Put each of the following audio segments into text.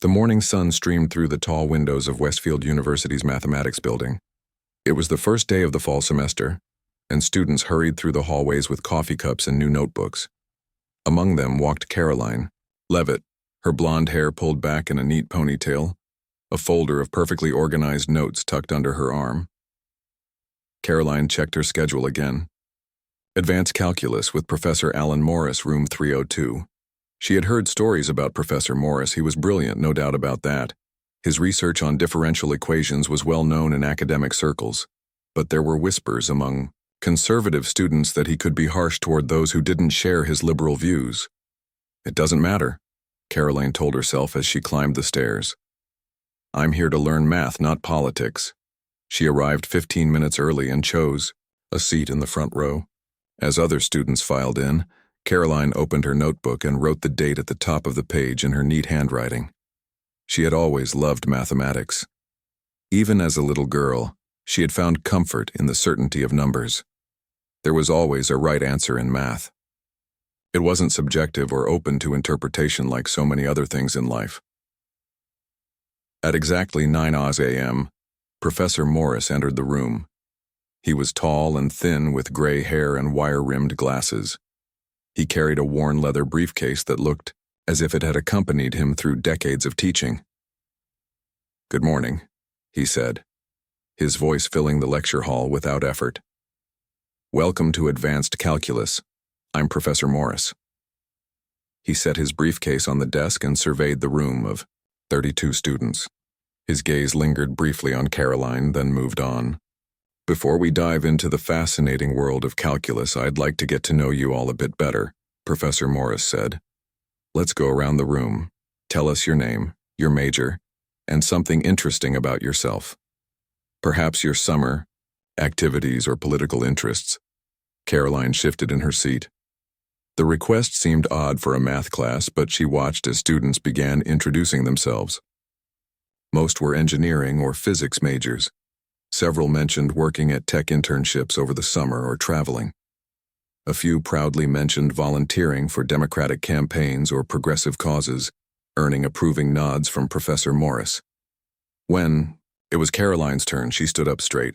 The morning sun streamed through the tall windows of Westfield University's mathematics building. It was the first day of the fall semester, and students hurried through the hallways with coffee cups and new notebooks. Among them walked Karoline Leavitt, her blonde hair pulled back in a neat ponytail, a folder of perfectly organized notes tucked under her arm. Karoline checked her schedule again. Advanced Calculus with Professor Alan Morris, room 302. She had heard stories about Professor Morris. He was brilliant, no doubt about that. His research on differential equations was well known in academic circles, but there were whispers among conservative students that he could be harsh toward those who didn't share his liberal views. It doesn't matter, Karoline told herself as she climbed the stairs. I'm here to learn math, not politics. She arrived 15 minutes early and chose a seat in the front row. As other students filed in, Karoline opened her notebook and wrote the date at the top of the page in her neat handwriting. She had always loved mathematics. Even as a little girl, she had found comfort in the certainty of numbers. There was always a right answer in math. It wasn't subjective or open to interpretation like so many other things in life. At exactly 9 a.m., Professor Morris entered the room. He was tall and thin with gray hair and wire-rimmed glasses. He carried a worn leather briefcase that looked as if it had accompanied him through decades of teaching. "Good morning," he said, his voice filling the lecture hall without effort. "Welcome to Advanced Calculus. I'm Professor Morris." He set his briefcase on the desk and surveyed the room of 32 students. His gaze lingered briefly on Karoline, then moved on. "Before we dive into the fascinating world of calculus, I'd like to get to know you all a bit better," Professor Morris said. "Let's go around the room. Tell us your name, your major, and something interesting about yourself. Perhaps your summer, activities, or political interests." Karoline shifted in her seat. The request seemed odd for a math class, but she watched as students began introducing themselves. Most were engineering or physics majors. Several mentioned working at tech internships over the summer or traveling. A few proudly mentioned volunteering for Democratic campaigns or progressive causes, earning approving nods from Professor Morris. When it was Karoline's turn, she stood up straight.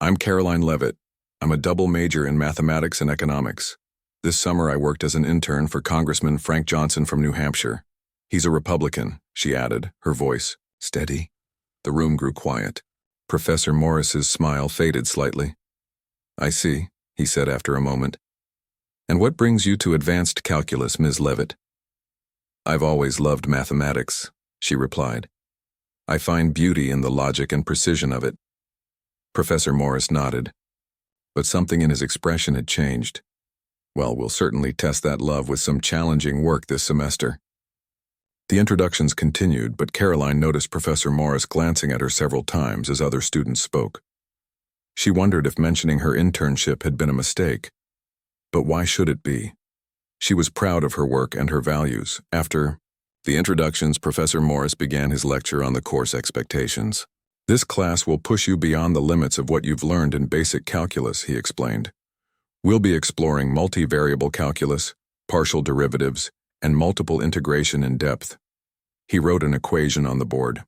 "I'm Karoline Leavitt. I'm a double major in mathematics and economics. This summer I worked as an intern for Congressman Frank Johnson from New Hampshire. He's a Republican," she added, her voice steady. The room grew quiet. Professor Morris's smile faded slightly. "I see," he said after a moment. "And what brings you to Advanced Calculus, Ms. Leavitt?" "I've always loved mathematics," she replied. "I find beauty in the logic and precision of it." Professor Morris nodded, but something in his expression had changed. "Well, we'll certainly test that love with some challenging work this semester." The introductions continued, but Karoline noticed Professor Morris glancing at her several times as other students spoke. She wondered if mentioning her internship had been a mistake. But why should it be? She was proud of her work and her values. After the introductions, Professor Morris began his lecture on the course expectations. "This class will push you beyond the limits of what you've learned in basic calculus," he explained. "We'll be exploring multivariable calculus, partial derivatives, and multiple integration in depth." He wrote an equation on the board.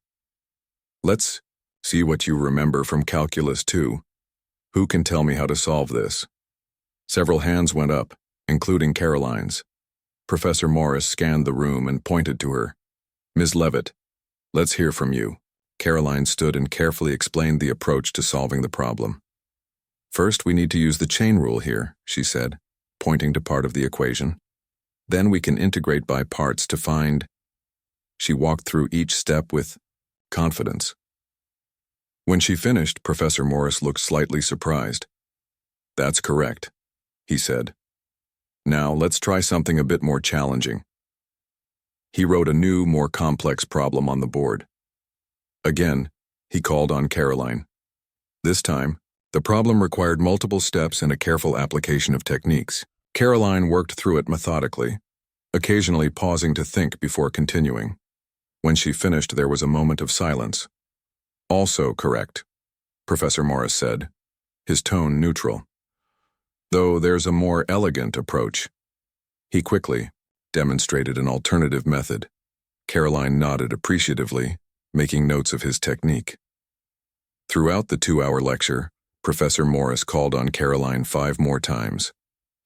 "Let's see what you remember from Calculus 2. Who can tell me how to solve this?" Several hands went up, including Karoline's. Professor Morris scanned the room and pointed to her. "Ms. Leavitt, let's hear from you." Karoline stood and carefully explained the approach to solving the problem. "First, we need to use the chain rule here," she said, pointing to part of the equation. "Then we can integrate by parts to find—" She walked through each step with confidence. When she finished, Professor Morris looked slightly surprised. "That's correct," he said. "Now let's try something a bit more challenging." He wrote a new, more complex problem on the board. Again, he called on Karoline. This time, the problem required multiple steps and a careful application of techniques. Karoline worked through it methodically, occasionally pausing to think before continuing. When she finished, there was a moment of silence. "Also correct," Professor Morris said, his tone neutral. "Though there's a more elegant approach." He quickly demonstrated an alternative method. Karoline nodded appreciatively, making notes of his technique. Throughout the 2-hour lecture, Professor Morris called on Karoline 5 more times,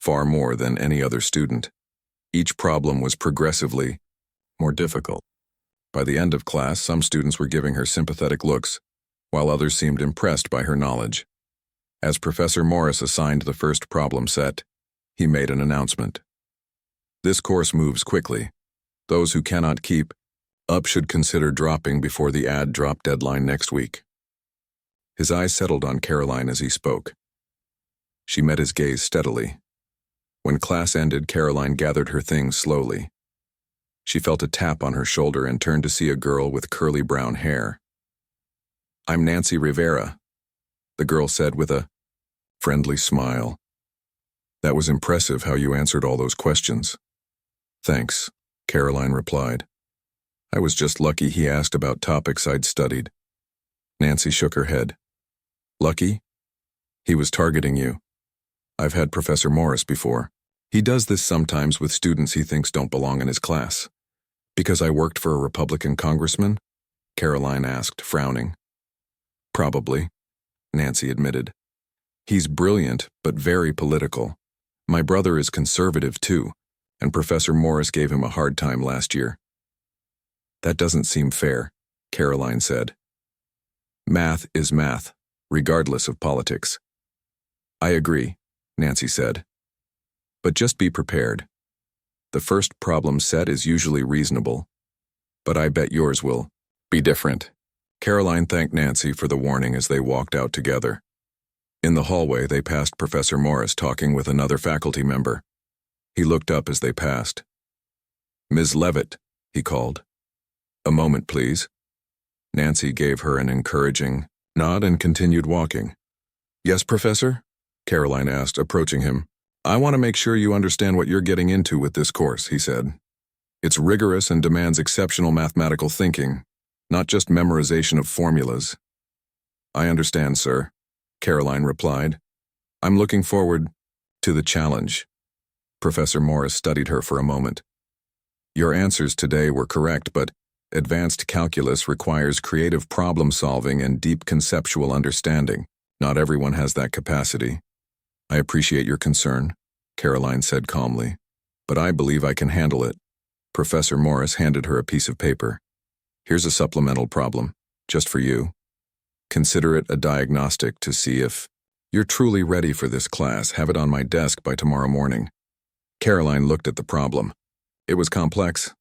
far more than any other student. Each problem was progressively more difficult. By the end of class, some students were giving her sympathetic looks, while others seemed impressed by her knowledge. As Professor Morris assigned the first problem set, he made an announcement. This course moves quickly. Those who cannot keep up should consider dropping before the add drop deadline next week. His eyes settled on Karoline as he spoke. She met his gaze steadily. When class ended, Karoline gathered her things slowly. She felt a tap on her shoulder and turned to see a girl with curly brown hair. "I'm Nancy Rivera," the girl said with a friendly smile. "That was impressive how you answered all those questions." "Thanks," Karoline replied. "I was just lucky he asked about topics I'd studied." Nancy shook her head. "Lucky? He was targeting you. I've had Professor Morris before. He does this sometimes with students he thinks don't belong in his class." "Because I worked for a Republican congressman?" Karoline asked, frowning. "Probably," Nancy admitted. "He's brilliant, but very political. My brother is conservative too, and Professor Morris gave him a hard time last year." "That doesn't seem fair," Karoline said. "Math is math, regardless of politics." "I agree," Nancy said. "But just be prepared. The first problem set is usually reasonable, but I bet yours will be different." Karoline thanked Nancy for the warning as they walked out together. In the hallway, they passed Professor Morris talking with another faculty member. He looked up as they passed. "Ms. Leavitt," he called. "A moment, please." Nancy gave her an encouraging nod and continued walking. "Yes, Professor?" Karoline asked, approaching him. "I want to make sure you understand what you're getting into with this course," he said. "It's rigorous and demands exceptional mathematical thinking, not just memorization of formulas." "I understand, sir," Karoline replied. "I'm looking forward to the challenge." Professor Morris studied her for a moment. "Your answers today were correct, but advanced calculus requires creative problem-solving and deep conceptual understanding. Not everyone has that capacity." "I appreciate your concern," Karoline said calmly, "but I believe I can handle it." Professor Morris handed her a piece of paper. "Here's a supplemental problem, just for you. Consider it a diagnostic to see if you're truly ready for this class. Have it on my desk by tomorrow morning." Karoline looked at the problem. It was complex,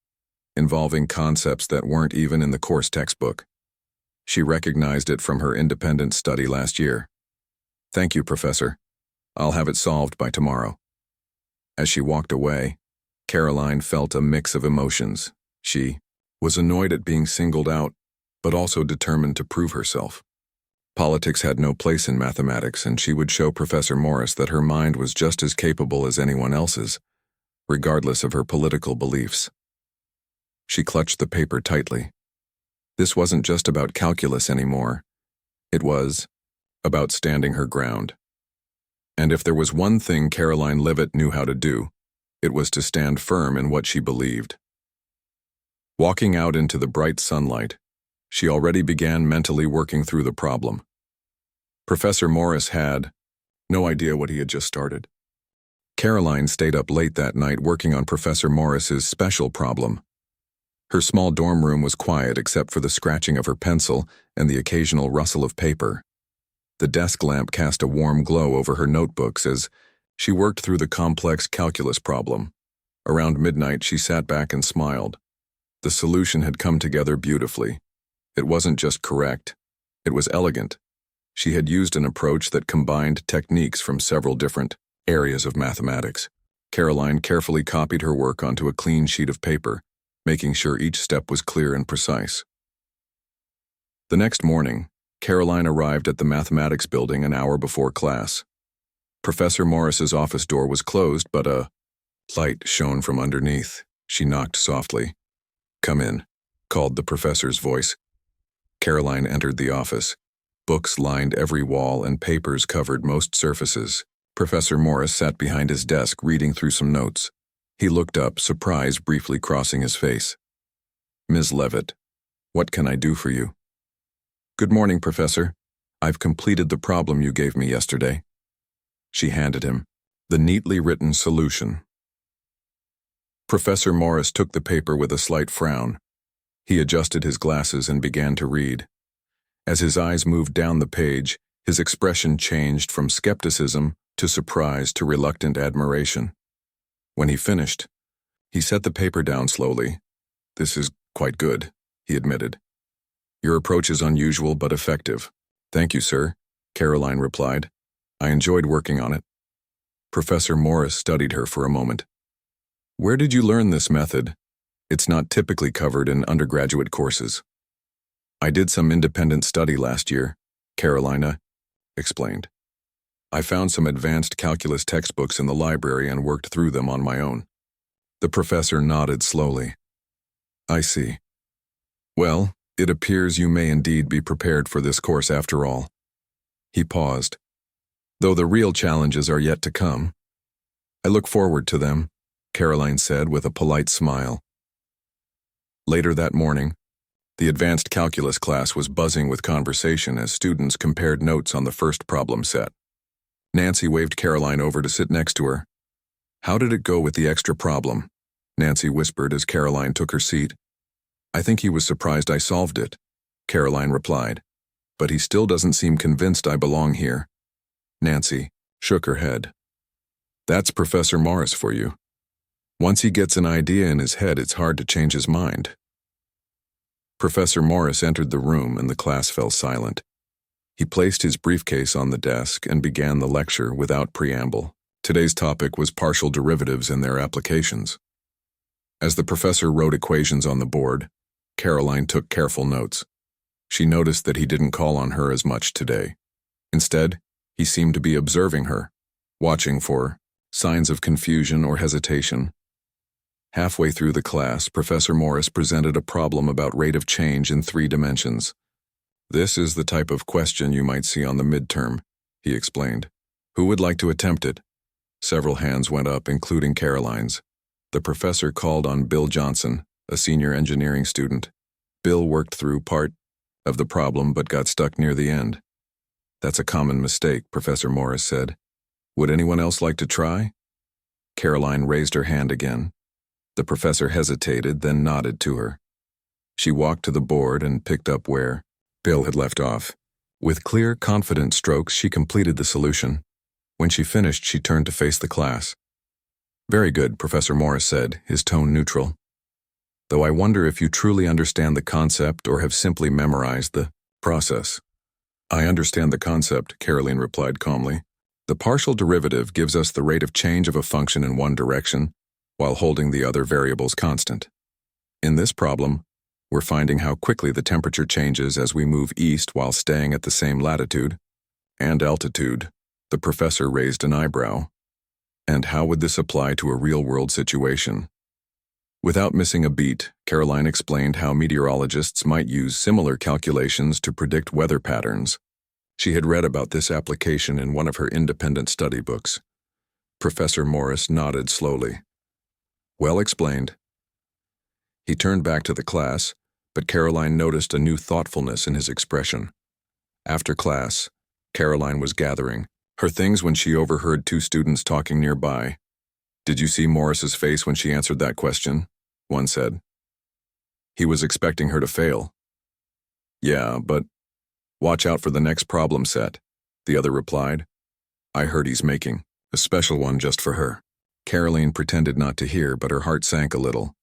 involving concepts that weren't even in the course textbook. She recognized it from her independent study last year. "Thank you, Professor. I'll have it solved by tomorrow." As she walked away, Karoline felt a mix of emotions. She was annoyed at being singled out, but also determined to prove herself. Politics had no place in mathematics, and she would show Professor Morris that her mind was just as capable as anyone else's, regardless of her political beliefs. She clutched the paper tightly. This wasn't just about calculus anymore. It was about standing her ground. And if there was one thing Karoline Leavitt knew how to do, it was to stand firm in what she believed. Walking out into the bright sunlight, she already began mentally working through the problem. Professor Morris had no idea what he had just started. Karoline stayed up late that night working on Professor Morris's special problem. Her small dorm room was quiet except for the scratching of her pencil and the occasional rustle of paper. The desk lamp cast a warm glow over her notebooks as she worked through the complex calculus problem. Around midnight, she sat back and smiled. The solution had come together beautifully. It wasn't just correct, it was elegant. She had used an approach that combined techniques from several different areas of mathematics. Karoline carefully copied her work onto a clean sheet of paper, making sure each step was clear and precise. The next morning, Karoline arrived at the mathematics building an hour before class. Professor Morris's office door was closed, but a light shone from underneath. She knocked softly. "Come in," called the professor's voice. Karoline entered the office. Books lined every wall and papers covered most surfaces. Professor Morris sat behind his desk reading through some notes. He looked up, surprise briefly crossing his face. Ms. Leavitt, what can I do for you? Good morning, Professor. I've completed the problem you gave me yesterday. She handed him the neatly written solution. Professor Morris took the paper with a slight frown. He adjusted his glasses and began to read. As his eyes moved down the page, his expression changed from skepticism to surprise to reluctant admiration. When he finished, he set the paper down slowly. This is quite good, he admitted. Your approach is unusual but effective. Thank you, sir, Karoline replied. I enjoyed working on it. Professor Morris studied her for a moment. Where did you learn this method? It's not typically covered in undergraduate courses. I did some independent study last year, Karoline explained. I found some advanced calculus textbooks in the library and worked through them on my own. The professor nodded slowly. I see. Well, it appears you may indeed be prepared for this course after all. He paused. Though the real challenges are yet to come. I look forward to them, Karoline said with a polite smile. Later that morning, the advanced calculus class was buzzing with conversation as students compared notes on the first problem set. Nancy waved Karoline over to sit next to her. How did it go with the extra problem? Nancy whispered as Karoline took her seat. I think he was surprised I solved it, Karoline replied. But he still doesn't seem convinced I belong here. Nancy shook her head. That's Professor Morris for you. Once he gets an idea in his head, it's hard to change his mind. Professor Morris entered the room and the class fell silent. He placed his briefcase on the desk and began the lecture without preamble. Today's topic was partial derivatives and their applications. As the professor wrote equations on the board, Karoline took careful notes. She noticed that he didn't call on her as much today. Instead, he seemed to be observing her, watching for signs of confusion or hesitation. Halfway through the class, Professor Morris presented a problem about rate of change in 3 dimensions. This is the type of question you might see on the midterm, he explained. Who would like to attempt it? Several hands went up, including Karoline's. The professor called on Bill Johnson, a senior engineering student. Bill worked through part of the problem but got stuck near the end. That's a common mistake, Professor Morris said. Would anyone else like to try? Karoline raised her hand again. The professor hesitated, then nodded to her. She walked to the board and picked up where Bill had left off. With clear, confident strokes, she completed the solution. When she finished, she turned to face the class. Very good, Professor Morris said, his tone neutral. Though I wonder if you truly understand the concept or have simply memorized the process. I understand the concept, Karoline replied calmly. The partial derivative gives us the rate of change of a function in one direction, while holding the other variables constant. In this problem, we're finding how quickly the temperature changes as we move east while staying at the same latitude and altitude. The professor raised an eyebrow. And how would this apply to a real-world situation? Without missing a beat, Karoline explained how meteorologists might use similar calculations to predict weather patterns. She had read about this application in one of her independent study books. Professor Morris nodded slowly. Well explained. He turned back to the class, but Karoline noticed a new thoughtfulness in his expression. After class, Karoline was gathering her things when she overheard 2 students talking nearby. Did you see Morris's face when she answered that question? One said. He was expecting her to fail. Yeah, but watch out for the next problem set, the other replied. I heard he's making a special one just for her. Karoline pretended not to hear, but her heart sank a little.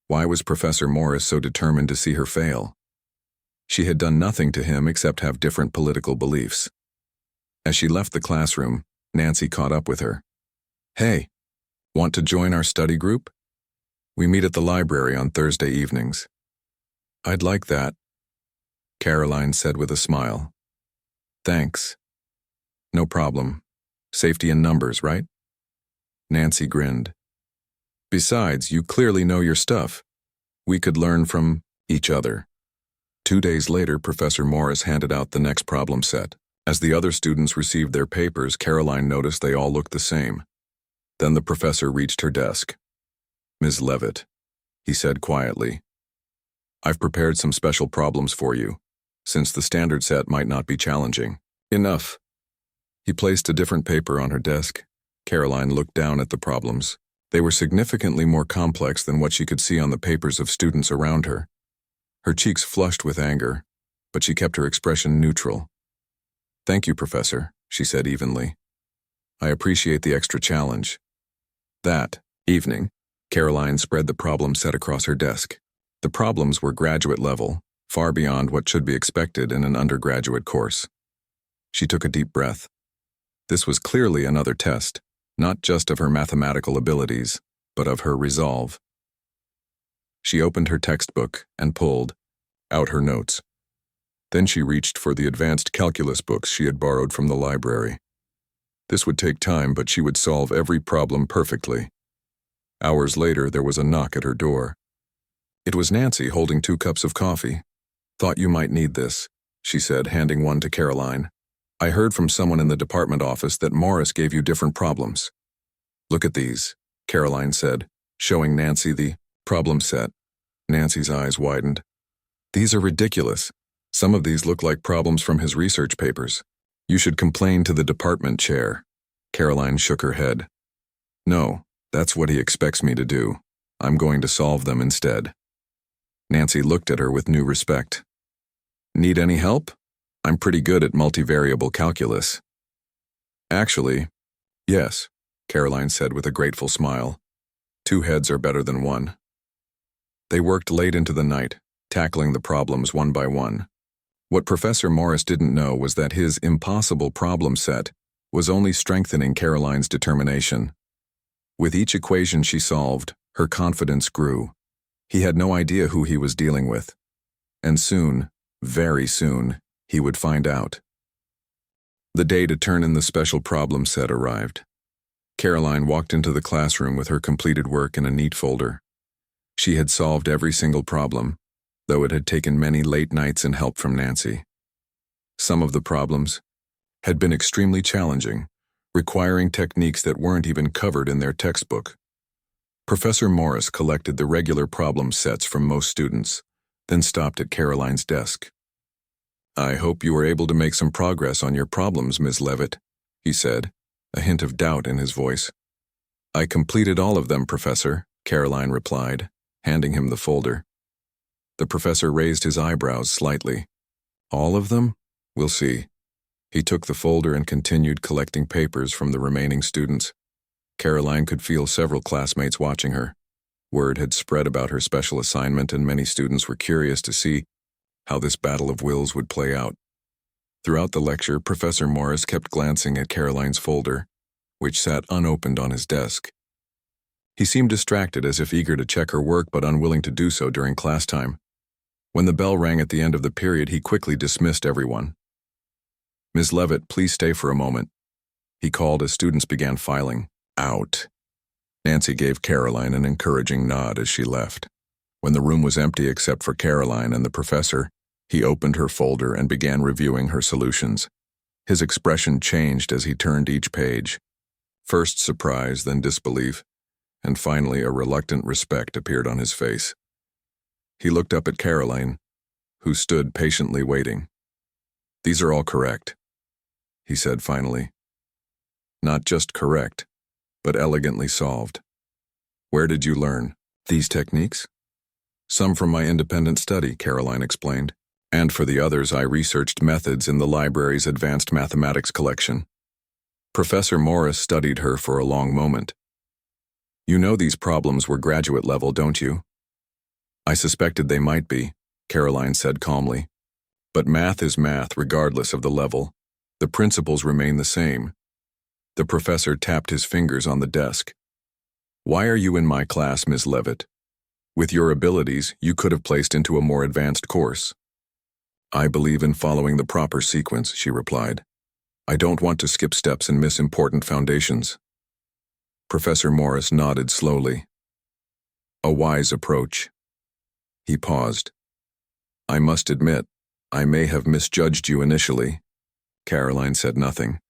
Why was Professor Morris so determined to see her fail? She had done nothing to him except have different political beliefs. As she left the classroom, Nancy caught up with her. Hey, want to join our study group? We meet at the library on Thursday evenings. I'd like that, Karoline said with a smile. Thanks. No problem. Safety in numbers, right? Nancy grinned. Besides, you clearly know your stuff. We could learn from each other. 2 days later, Professor Morris handed out the next problem set. As the other students received their papers, Karoline noticed they all looked the same. Then the professor reached her desk. Ms. Leavitt, he said quietly. I've prepared some special problems for you, since the standard set might not be challenging. Enough. He placed a different paper on her desk. Karoline looked down at the problems. They were significantly more complex than what she could see on the papers of students around her. Her cheeks flushed with anger, but she kept her expression neutral. "Thank you, Professor," she said evenly. "I appreciate the extra challenge." That evening, Karoline spread the problem set across her desk. The problems were graduate level, far beyond what should be expected in an undergraduate course. She took a deep breath. This was clearly another test, not just of her mathematical abilities, but of her resolve. She opened her textbook and pulled out her notes. Then she reached for the advanced calculus books she had borrowed from the library. This would take time, but she would solve every problem perfectly. Hours later, there was a knock at her door. It was Nancy holding 2 cups of coffee. "Thought you might need this," she said, handing one to Karoline. "I heard from someone in the department office that Morris gave you different problems." "Look at these," Karoline said, showing Nancy the problem set. Nancy's eyes widened. "These are ridiculous. Some of these look like problems from his research papers. You should complain to the department chair." Karoline shook her head. "No, that's what he expects me to do. I'm going to solve them instead." Nancy looked at her with new respect. "Need any help? I'm pretty good at multivariable calculus." "Actually, yes," Karoline said with a grateful smile. "2 heads are better than 1. They worked late into the night, tackling the problems one by one. What Professor Morris didn't know was that his impossible problem set was only strengthening Karoline's determination. With each equation she solved, her confidence grew. He had no idea who he was dealing with. And soon, very soon, he would find out. The day to turn in the special problem set arrived. Karoline walked into the classroom with her completed work in a neat folder. She had solved every single problem, though it had taken many late nights and help from Nancy. Some of the problems had been extremely challenging, requiring techniques that weren't even covered in their textbook. Professor Morris collected the regular problem sets from most students, then stopped at Karoline's desk. "I hope you were able to make some progress on your problems, Ms. Leavitt," he said, a hint of doubt in his voice. "I completed all of them, Professor," Karoline replied, handing him the folder. The professor raised his eyebrows slightly. "All of them? We'll see." He took the folder and continued collecting papers from the remaining students. Karoline could feel several classmates watching her. Word had spread about her special assignment, and many students were curious to see how this battle of wills would play out. Throughout the lecture, Professor Morris kept glancing at Karoline's folder, which sat unopened on his desk. He seemed distracted, as if eager to check her work but unwilling to do so during class time. When the bell rang at the end of the period, he quickly dismissed everyone. "Ms. Leavitt, please stay for a moment," he called as students began filing out. Nancy gave Karoline an encouraging nod as she left. When the room was empty except for Karoline and the professor, he opened her folder and began reviewing her solutions. His expression changed as he turned each page. First surprise, then disbelief, and finally a reluctant respect appeared on his face. He looked up at Karoline, who stood patiently waiting. "These are all correct," he said finally. "Not just correct, but elegantly solved. Where did you learn these techniques?" "Some from my independent study," Karoline explained. "And for the others, I researched methods in the library's advanced mathematics collection." Professor Morris studied her for a long moment. "You know these problems were graduate level, don't you?" "I suspected they might be," Karoline said calmly. "But math is math regardless of the level. The principles remain the same." The professor tapped his fingers on the desk. "Why are you in my class, Ms. Leavitt? With your abilities, you could have placed into a more advanced course." "I believe in following the proper sequence," she replied. "I don't want to skip steps and miss important foundations." Professor Morris nodded slowly. "A wise approach." He paused. "I must admit, I may have misjudged you initially." Karoline said nothing,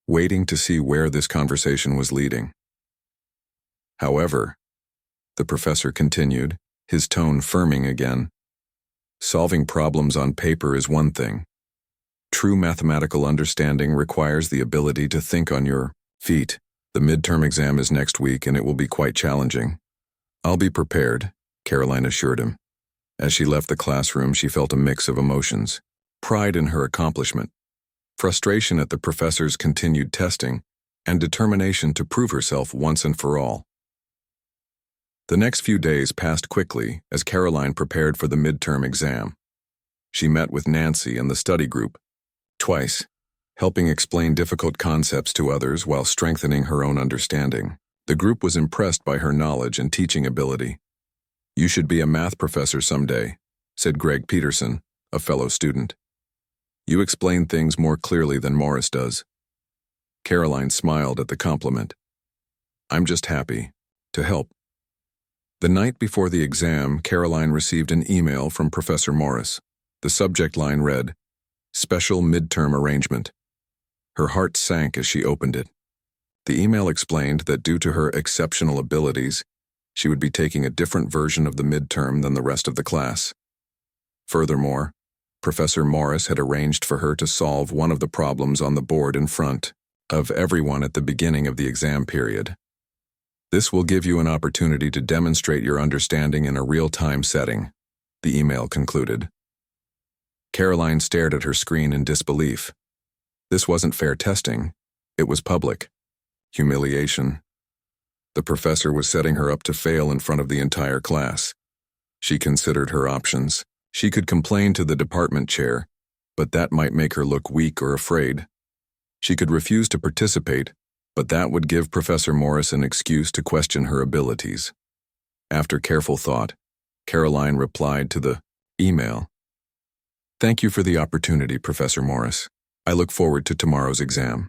waiting to see where this conversation was leading. "However," the professor continued, his tone firming again, Solving problems on paper is one thing. True mathematical understanding requires the ability to think on your feet. The midterm exam is next week and it will be quite challenging. I'll be prepared, Karoline assured him. As she left the classroom, she felt a mix of emotions. Pride in her accomplishment, frustration at the professor's continued testing, and determination to prove herself once and for all. The next few days passed quickly as Karoline prepared for the midterm exam. She met with Nancy and the study group twice, helping explain difficult concepts to others while strengthening her own understanding. The group was impressed by her knowledge and teaching ability. "You should be a math professor someday," said Greg Peterson, a fellow student. "You explain things more clearly than Morris does." Karoline smiled at the compliment. "I'm just happy to help." The night before the exam, Karoline received an email from Professor Morris. The subject line read, "Special Midterm Arrangement." Her heart sank as she opened it. The email explained that due to her exceptional abilities, she would be taking a different version of the midterm than the rest of the class. Furthermore, Professor Morris had arranged for her to solve one of the problems on the board in front of everyone at the beginning of the exam period. "This will give you an opportunity to demonstrate your understanding in a real-time setting," the email concluded. Karoline stared at her screen in disbelief. This wasn't fair testing. It was public. Humiliation. The professor was setting her up to fail in front of the entire class. She considered her options. She could complain to the department chair, but that might make her look weak or afraid. She could refuse to participate, but that would give Professor Morris an excuse to question her abilities. After careful thought, Karoline replied to the email. "Thank you for the opportunity, Professor Morris. I look forward to tomorrow's exam."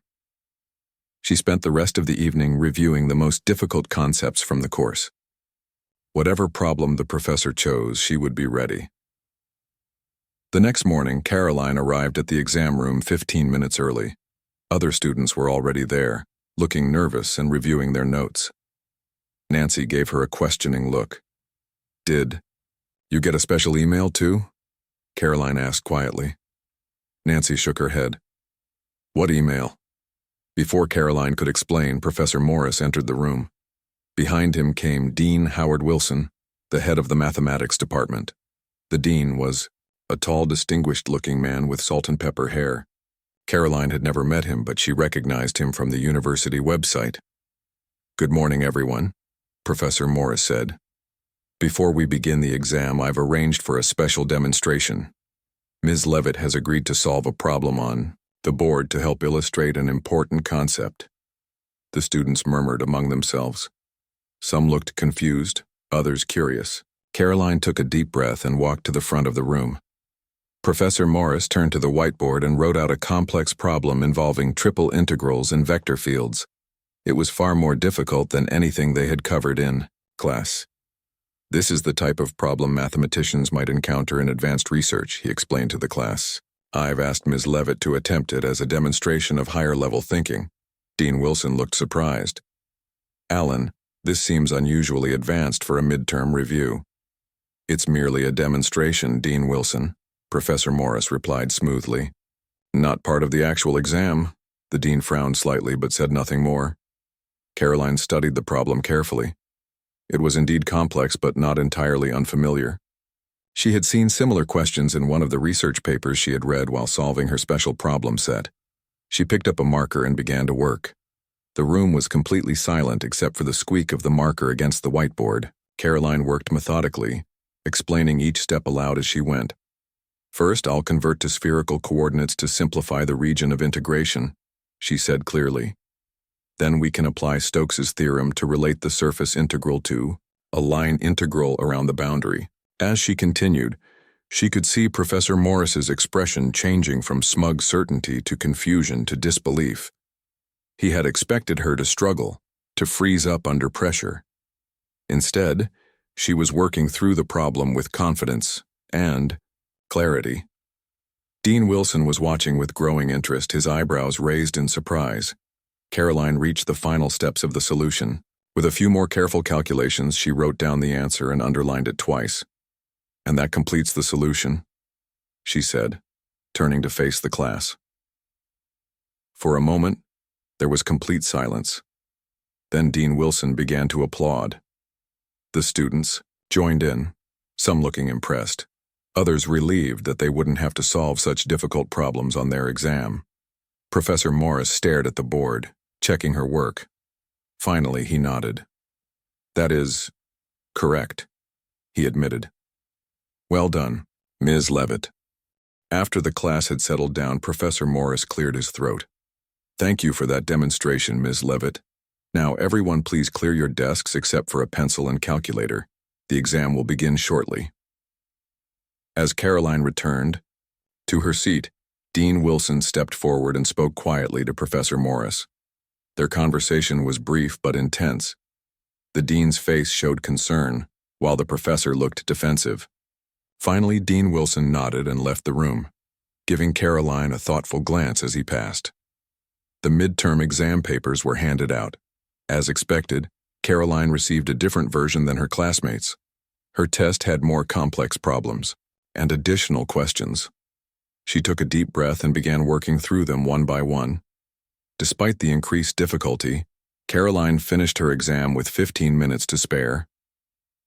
She spent the rest of the evening reviewing the most difficult concepts from the course. Whatever problem the professor chose, she would be ready. The next morning, Karoline arrived at the exam room 15 minutes early. Other students were already there, looking nervous and reviewing their notes. Nancy gave her a questioning look. "Did you get a special email too?" Karoline asked quietly. Nancy shook her head. "What email?" Before Karoline could explain, Professor Morris entered the room. Behind him came Dean Howard Wilson, the head of the mathematics department. The dean was a tall, distinguished-looking man with salt-and-pepper hair. Karoline had never met him, but she recognized him from the university website. "Good morning, everyone," Professor Morris said. "Before we begin the exam, I've arranged for a special demonstration. Ms. Leavitt has agreed to solve a problem on the board to help illustrate an important concept." The students murmured among themselves. Some looked confused, others curious. Karoline took a deep breath and walked to the front of the room. Professor Morris turned to the whiteboard and wrote out a complex problem involving triple integrals and vector fields. It was far more difficult than anything they had covered in class. "This is the type of problem mathematicians might encounter in advanced research," he explained to the class. "I've asked Ms. Leavitt to attempt it as a demonstration of higher-level thinking." Dean Wilson looked surprised. "Alan, this seems unusually advanced for a midterm review." "It's merely a demonstration, Dean Wilson," Professor Morris replied smoothly. "Not part of the actual exam." The dean frowned slightly but said nothing more. Karoline studied the problem carefully. It was indeed complex but not entirely unfamiliar. She had seen similar questions in one of the research papers she had read while solving her special problem set. She picked up a marker and began to work. The room was completely silent except for the squeak of the marker against the whiteboard. Karoline worked methodically, explaining each step aloud as she went. "First, I'll convert to spherical coordinates to simplify the region of integration," she said clearly. "Then we can apply Stokes's theorem to relate the surface integral to a line integral around the boundary." As she continued, she could see Professor Morris's expression changing from smug certainty to confusion to disbelief. He had expected her to struggle, to freeze up under pressure. Instead, she was working through the problem with confidence and clarity. Dean Wilson was watching with growing interest, his eyebrows raised in surprise. Karoline reached the final steps of the solution. With a few more careful calculations, she wrote down the answer and underlined it twice. And that completes the solution, she said, turning to face the class. For a moment, there was complete silence. Then Dean Wilson began to applaud. The students joined in, some looking impressed, others relieved that they wouldn't have to solve such difficult problems on their exam. Professor Morris stared at the board, checking her work. Finally, he nodded. "That is correct," he admitted. "Well done, Ms. Leavitt." After the class had settled down, Professor Morris cleared his throat. "Thank you for that demonstration, Ms. Leavitt. Now, everyone please clear your desks except for a pencil and calculator. The exam will begin shortly." As Karoline returned to her seat, Dean Wilson stepped forward and spoke quietly to Professor Morris. Their conversation was brief but intense. The dean's face showed concern, while the professor looked defensive. Finally, Dean Wilson nodded and left the room, giving Karoline a thoughtful glance as he passed. The midterm exam papers were handed out. As expected, Karoline received a different version than her classmates. Her test had more complex problems and additional questions. She took a deep breath and began working through them one by one. Despite the increased difficulty, Karoline finished her exam with 15 minutes to spare.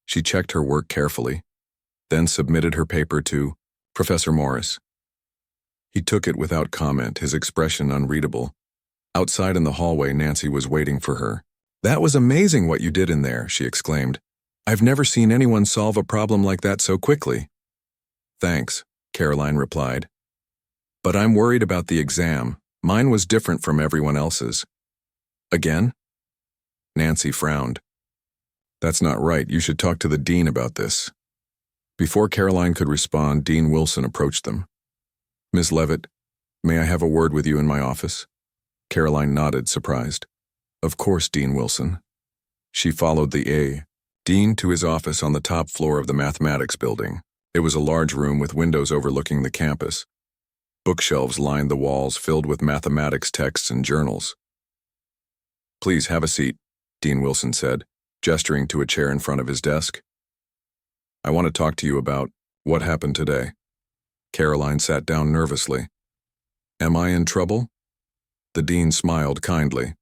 She checked her work carefully, then submitted her paper to Professor Morris. He took it without comment, his expression unreadable. Outside in the hallway, Nancy was waiting for her. "That was amazing what you did in there," she exclaimed. "I've never seen anyone solve a problem like that so quickly." "Thanks," Karoline replied. "But I'm worried about the exam. Mine was different from everyone else's." "Again?" Nancy frowned. "That's not right. You should talk to the dean about this." Before Karoline could respond, Dean Wilson approached them. "Miss Leavitt, may I have a word with you in my office?" Karoline nodded, surprised. "Of course, Dean Wilson." She followed the dean to his office on the top floor of the mathematics building. It was a large room with windows overlooking the campus. Bookshelves lined the walls filled with mathematics texts and journals. "Please have a seat," Dean Wilson said, gesturing to a chair in front of his desk. "I want to talk to you about what happened today." Karoline sat down nervously. "Am I in trouble?" The dean smiled kindly.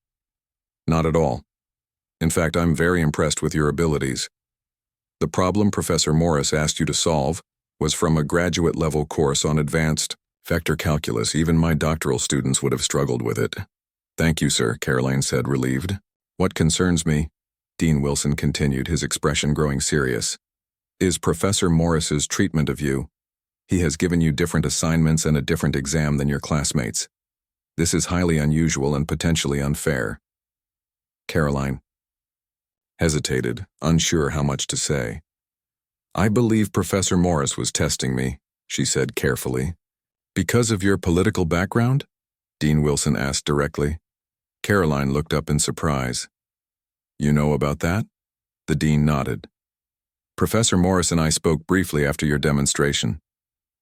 "Not at all. In fact, I'm very impressed with your abilities. The problem Professor Morris asked you to solve was from a graduate-level course on advanced vector calculus. Even my doctoral students would have struggled with it." "Thank you, sir," Karoline said, relieved. "What concerns me," Dean Wilson continued, his expression growing serious, "is Professor Morris's treatment of you. He has given you different assignments and a different exam than your classmates. This is highly unusual and potentially unfair." Karoline hesitated, unsure how much to say. "I believe Professor Morris was testing me," she said carefully. "Because of your political background?" Dean Wilson asked directly. Karoline looked up in surprise. "You know about that?" The dean nodded. "Professor Morris and I spoke briefly after your demonstration.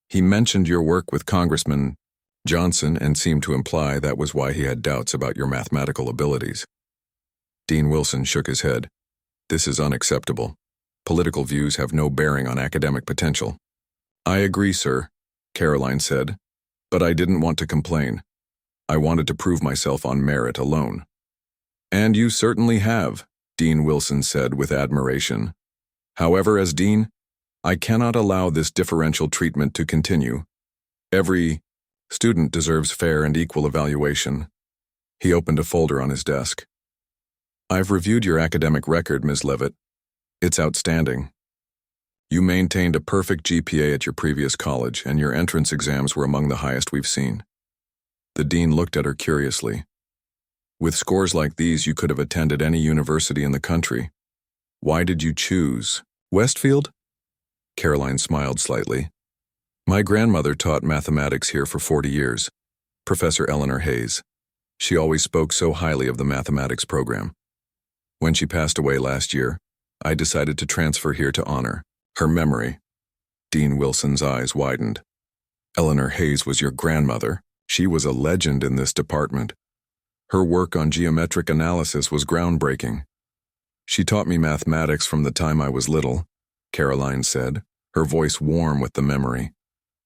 He mentioned your work with Congressman Johnson and seemed to imply that was why he had doubts about your mathematical abilities." Dean Wilson shook his head. "This is unacceptable. Political views have no bearing on academic potential." "I agree, sir," Karoline said, "but I didn't want to complain. I wanted to prove myself on merit alone." "And you certainly have," Dean Wilson said with admiration. "However, as dean, I cannot allow this differential treatment to continue. Every student deserves fair and equal evaluation." He opened a folder on his desk. "I've reviewed your academic record, Ms. Leavitt. It's outstanding. You maintained a perfect GPA at your previous college, and your entrance exams were among the highest we've seen." The dean looked at her curiously. "With scores like these, you could have attended any university in the country. Why did you choose Westfield?" Karoline smiled slightly. "My grandmother taught mathematics here for 40 years, Professor Eleanor Hayes. She always spoke so highly of the mathematics program. When she passed away last year, I decided to transfer here to honor her memory." Dean Wilson's eyes widened. "Eleanor Hayes was your grandmother. She was a legend in this department. Her work on geometric analysis was groundbreaking. She taught me mathematics from the time I was little," Karoline said. her voice warm with the memory.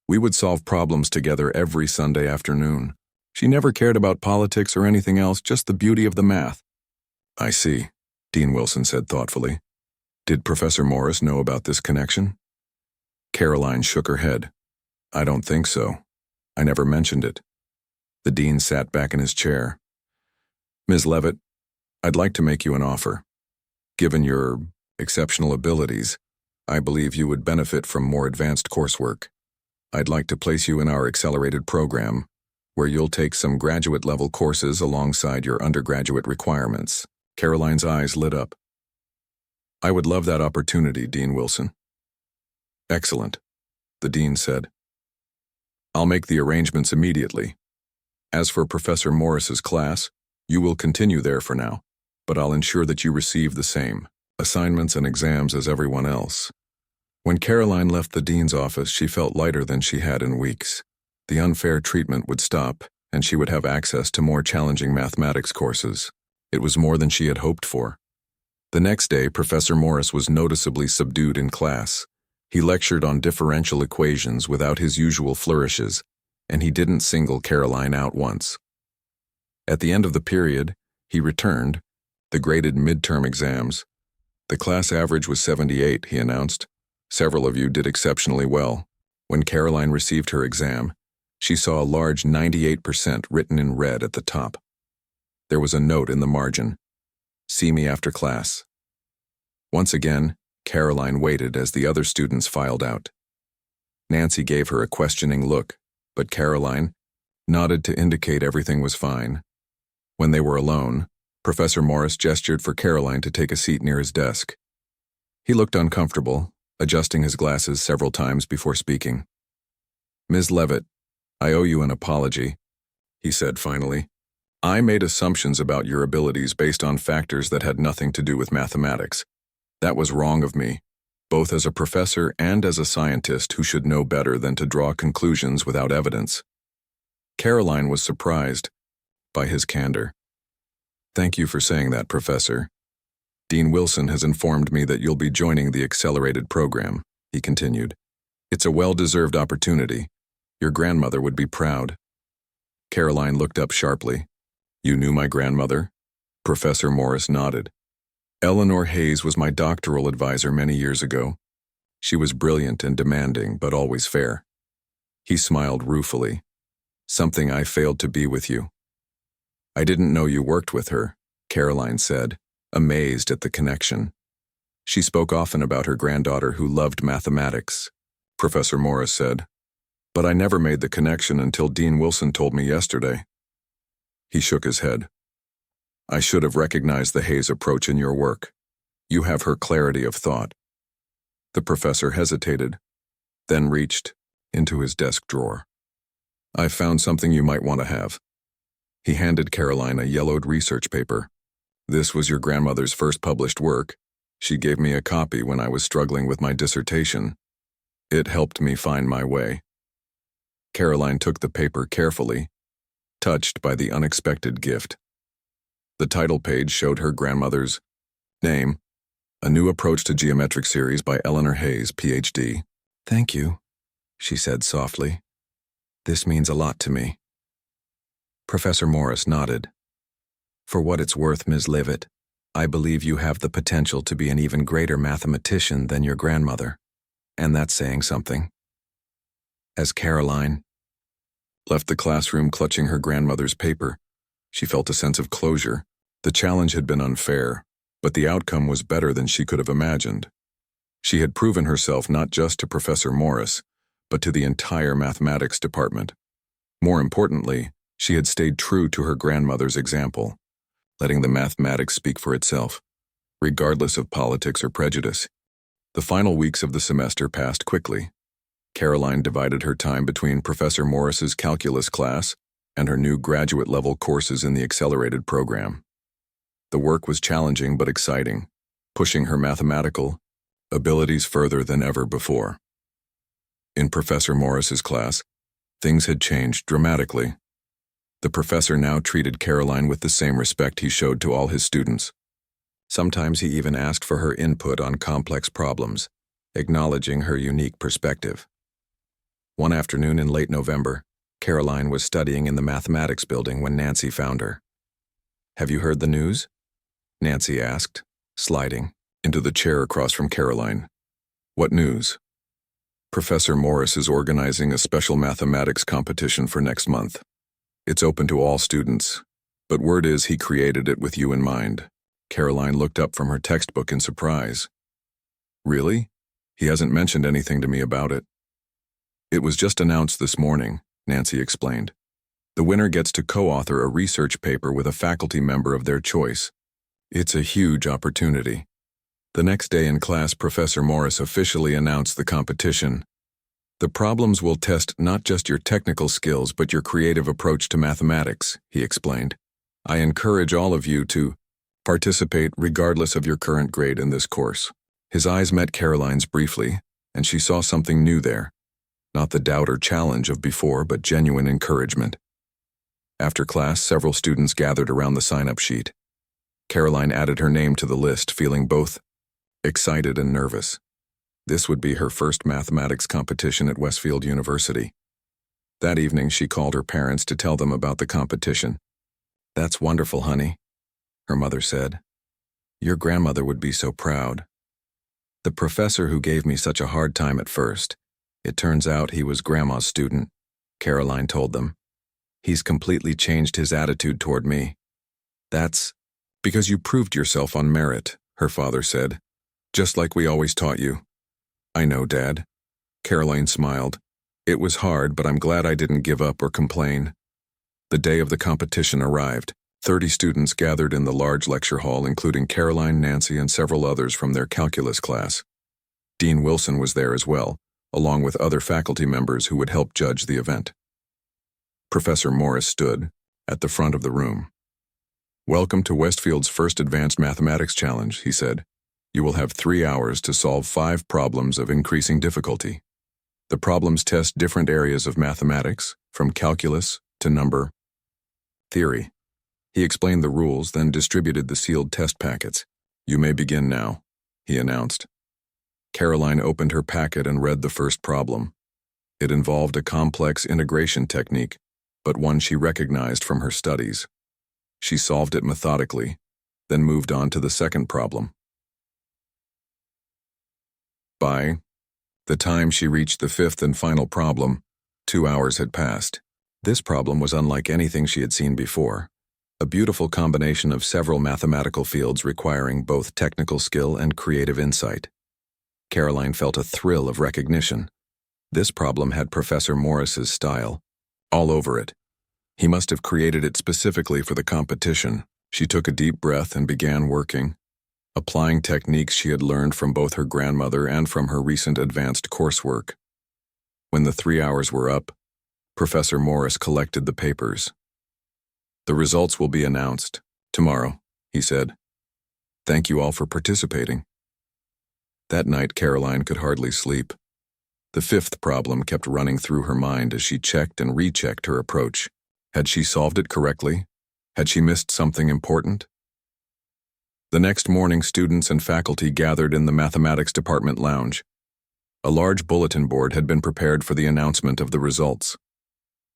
We would solve problems together every Sunday afternoon. She never cared about politics or anything else, just the beauty of the math. I see, Dean Wilson said thoughtfully. Did Professor Morris know about this connection? Karoline shook her head. I don't think so. I never mentioned it. The dean sat back in his chair. Ms. Leavitt, I'd like to make you an offer. Given your exceptional abilities, I believe you would benefit from more advanced coursework. I'd like to place you in our accelerated program, where you'll take some graduate-level courses alongside your undergraduate requirements. Karoline's eyes lit up. I would love that opportunity, Dean Wilson. Excellent, the dean said. I'll make the arrangements immediately. As for Professor Morris's class, you will continue there for now, but I'll ensure that you receive the same assignments and exams as everyone else. When Karoline left the dean's office, she felt lighter than she had in weeks. The unfair treatment would stop, and she would have access to more challenging mathematics courses. It was more than she had hoped for. The next day, Professor Morris was noticeably subdued in class. He lectured on differential equations without his usual flourishes, and he didn't single Karoline out once. At the end of the period, he returned, the graded midterm exams. The class average was 78, he announced. Several of you did exceptionally well. When Karoline received her exam, she saw a large 98% written in red at the top. There was a note in the margin. See me after class. Once again, Karoline waited as the other students filed out. Nancy gave her a questioning look, but Karoline nodded to indicate everything was fine. When they were alone, Professor Morris gestured for Karoline to take a seat near his desk. He looked uncomfortable, adjusting his glasses several times before speaking. Ms. Leavitt, I owe you an apology, he said finally. I made assumptions about your abilities based on factors that had nothing to do with mathematics. That was wrong of me, both as a professor and as a scientist who should know better than to draw conclusions without evidence. Karoline was surprised by his candor. Thank you for saying that, Professor. Dean Wilson has informed me that you'll be joining the accelerated program, he continued. It's a well-deserved opportunity. Your grandmother would be proud. Karoline looked up sharply. You knew my grandmother? Professor Morris nodded. Eleanor Hayes was my doctoral advisor many years ago. She was brilliant and demanding, but always fair. He smiled ruefully. Something I failed to be with you. I didn't know you worked with her, Karoline said, amazed at the connection. She spoke often about her granddaughter who loved mathematics, Professor Morris said. But I never made the connection until Dean Wilson told me yesterday. He shook his head. I should have recognized the Hayes approach in your work. You have her clarity of thought. The professor hesitated, then reached into his desk drawer. I've found something you might want to have. He handed Karoline a yellowed research paper. This was your grandmother's first published work. She gave me a copy when I was struggling with my dissertation. It helped me find my way. Karoline took the paper carefully, touched by the unexpected gift. The title page showed her grandmother's name, A New Approach to Geometric Series by Eleanor Hayes, Ph.D. Thank you, she said softly. This means a lot to me. Professor Morris nodded. For what it's worth, Ms. Leavitt, I believe you have the potential to be an even greater mathematician than your grandmother, and that's saying something. As Karoline left the classroom clutching her grandmother's paper, she felt a sense of closure. The challenge had been unfair, but the outcome was better than she could have imagined. She had proven herself not just to Professor Morris, but to the entire mathematics department. More importantly, she had stayed true to her grandmother's example, letting the mathematics speak for itself, regardless of politics or prejudice. The final weeks of the semester passed quickly. Karoline divided her time between Professor Morris's calculus class and her new graduate-level courses in the accelerated program. The work was challenging but exciting, pushing her mathematical abilities further than ever before. In Professor Morris's class, things had changed dramatically. The professor now treated Karoline with the same respect he showed to all his students. Sometimes he even asked for her input on complex problems, acknowledging her unique perspective. One afternoon in late November, Karoline was studying in the mathematics building when Nancy found her. "Have you heard the news?" Nancy asked, sliding into the chair across from Karoline. "What news?" "Professor Morris is organizing a special mathematics competition for next month. It's open to all students, but word is he created it with you in mind." Karoline looked up from her textbook in surprise. "Really? He hasn't mentioned anything to me about it." "It was just announced this morning," Nancy explained. "The winner gets to co-author a research paper with a faculty member of their choice. It's a huge opportunity." The next day in class, Professor Morris officially announced the competition. "The problems will test not just your technical skills but your creative approach to mathematics," he explained. "I encourage all of you to participate regardless of your current grade in this course." His eyes met Karoline's briefly, and she saw something new there. Not the doubt or challenge of before, but genuine encouragement. After class, several students gathered around the sign-up sheet. Karoline added her name to the list, feeling both excited and nervous. This would be her first mathematics competition at Westfield University. That evening, she called her parents to tell them about the competition. "That's wonderful, honey," her mother said. "Your grandmother would be so proud. The professor who gave me such a hard time at first, it turns out he was Grandma's student," Karoline told them. "He's completely changed his attitude toward me." "That's because you proved yourself on merit," her father said. "Just like we always taught you." "I know, Dad." Karoline smiled. "It was hard, but I'm glad I didn't give up or complain." The day of the competition arrived. 30 students gathered in the large lecture hall, including Karoline, Nancy, and several others from their calculus class. Dean Wilson was there as well, along with other faculty members who would help judge the event. Professor Morris stood at the front of the room. "Welcome to Westfield's first Advanced Mathematics Challenge," he said. "You will have 3 hours to solve 5 problems of increasing difficulty. The problems test different areas of mathematics, from calculus to number theory." He explained the rules, then distributed the sealed test packets. "You may begin now," he announced. Karoline opened her packet and read the first problem. It involved a complex integration technique, but one she recognized from her studies. She solved it methodically, then moved on to the second problem. By the time she reached the fifth and final problem, 2 hours had passed. This problem was unlike anything she had seen before. A beautiful combination of several mathematical fields requiring both technical skill and creative insight. Karoline felt a thrill of recognition. This problem had Professor Morris's style all over it. He must have created it specifically for the competition. She took a deep breath and began working, applying techniques she had learned from both her grandmother and from her recent advanced coursework. When the 3 hours were up, Professor Morris collected the papers. "The results will be announced tomorrow," he said. "Thank you all for participating." That night, Karoline could hardly sleep. The fifth problem kept running through her mind as she checked and rechecked her approach. Had she solved it correctly? Had she missed something important? The next morning, students and faculty gathered in the mathematics department lounge. A large bulletin board had been prepared for the announcement of the results.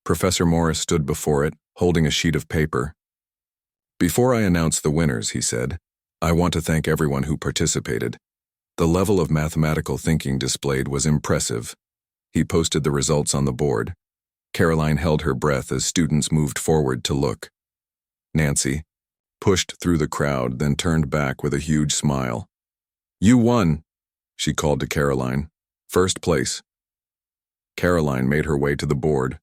Professor Morris stood before it, holding a sheet of paper. "Before I announce the winners," he said, "I want to thank everyone who participated. The level of mathematical thinking displayed was impressive." He posted the results on the board. Karoline held her breath as students moved forward to look. Nancy pushed through the crowd, then turned back with a huge smile. "You won," she called to Karoline. "First place." Karoline made her way to the board.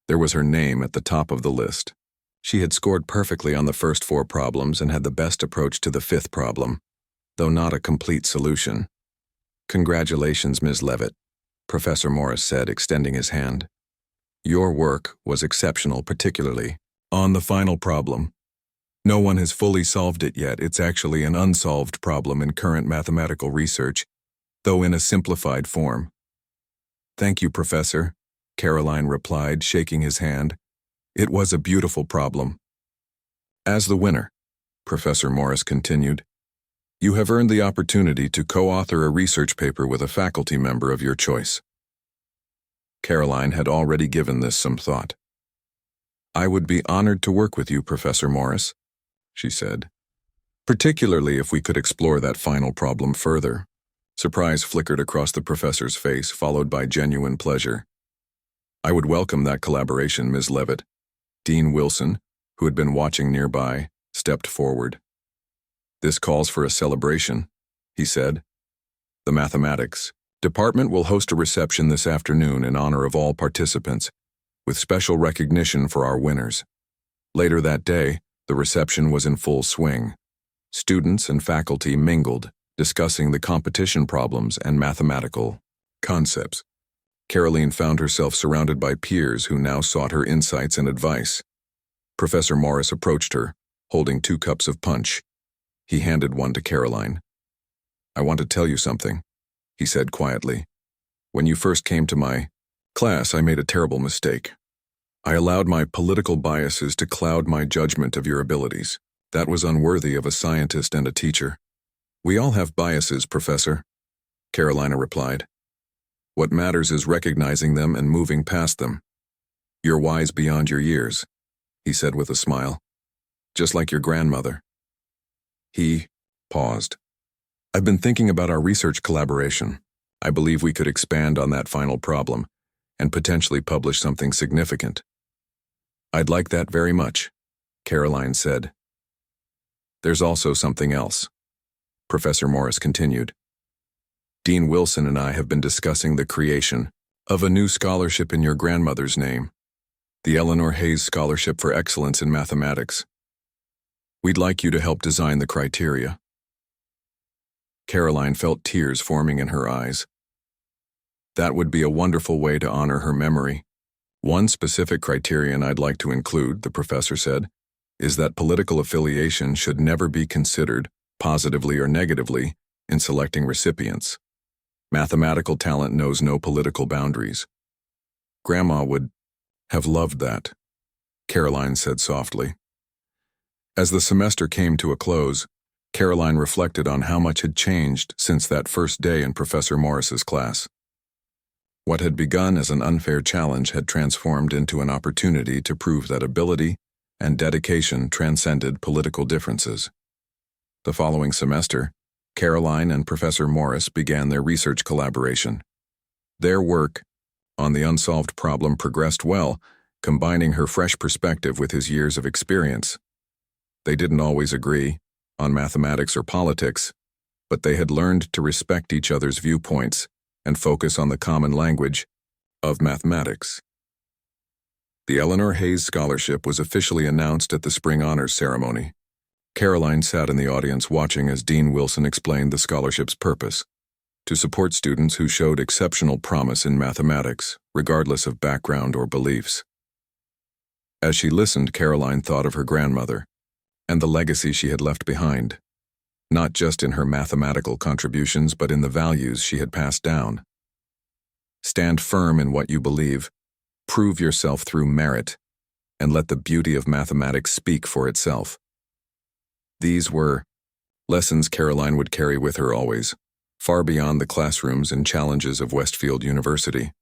There was her name at the top of the list. She had scored perfectly on the first 4 problems and had the best approach to the 5th problem, though not a complete solution. "Congratulations, Ms. Leavitt," Professor Morris said, extending his hand. "Your work was exceptional, particularly on the final problem. No one has fully solved it yet. It's actually an unsolved problem in current mathematical research, though in a simplified form." "Thank you, Professor," Karoline replied, shaking his hand. "It was a beautiful problem." "As the winner," Professor Morris continued, You have earned the opportunity to co-author a research paper with a faculty member of your choice. Karoline had already given this some thought. I would be honored to work with you, Professor Morris, she said, particularly if we could explore that final problem further. Surprise flickered across the professor's face, followed by genuine pleasure. I would welcome that collaboration, Ms. Leavitt. Dean Wilson, who had been watching nearby, stepped forward. This calls for a celebration, he said. The mathematics department will host a reception this afternoon in honor of all participants, with special recognition for our winners. Later that day, the reception was in full swing. Students and faculty mingled, discussing the competition problems and mathematical concepts. Karoline found herself surrounded by peers who now sought her insights and advice. Professor Morris approached her, holding 2 cups of punch. He handed one to Karoline. I want to tell you something, he said quietly. When you first came to my class, I made a terrible mistake. I allowed my political biases to cloud my judgment of your abilities. That was unworthy of a scientist and a teacher. We all have biases, Professor, Karoline replied. What matters is recognizing them and moving past them. You're wise beyond your years, he said with a smile. Just like your grandmother. He paused. I've been thinking about our research collaboration. I believe we could expand on that final problem and potentially publish something significant. I'd like that very much, Karoline said. There's also something else, Professor Morris continued. Dean Wilson and I have been discussing the creation of a new scholarship in your grandmother's name, the Eleanor Hayes Scholarship for Excellence in Mathematics. We'd like you to help design the criteria. Karoline felt tears forming in her eyes. That would be a wonderful way to honor her memory. One specific criterion I'd like to include, the professor said, is that political affiliation should never be considered, positively or negatively, in selecting recipients. Mathematical talent knows no political boundaries. Grandma would have loved that, Karoline said softly. As the semester came to a close, Karoline reflected on how much had changed since that first day in Professor Morris's class. What had begun as an unfair challenge had transformed into an opportunity to prove that ability and dedication transcended political differences. The following semester, Karoline and Professor Morris began their research collaboration. Their work on the unsolved problem progressed well, combining her fresh perspective with his years of experience. They didn't always agree on mathematics or politics, but they had learned to respect each other's viewpoints and focus on the common language of mathematics. The Eleanor Hayes Scholarship was officially announced at the Spring Honors Ceremony. Karoline sat in the audience watching as Dean Wilson explained the scholarship's purpose: to support students who showed exceptional promise in mathematics, regardless of background or beliefs. As she listened, Karoline thought of her grandmother and the legacy she had left behind, not just in her mathematical contributions but in the values she had passed down. Stand firm in what you believe, prove yourself through merit, and let the beauty of mathematics speak for itself. These were lessons Karoline would carry with her always, far beyond the classrooms and challenges of Westfield University.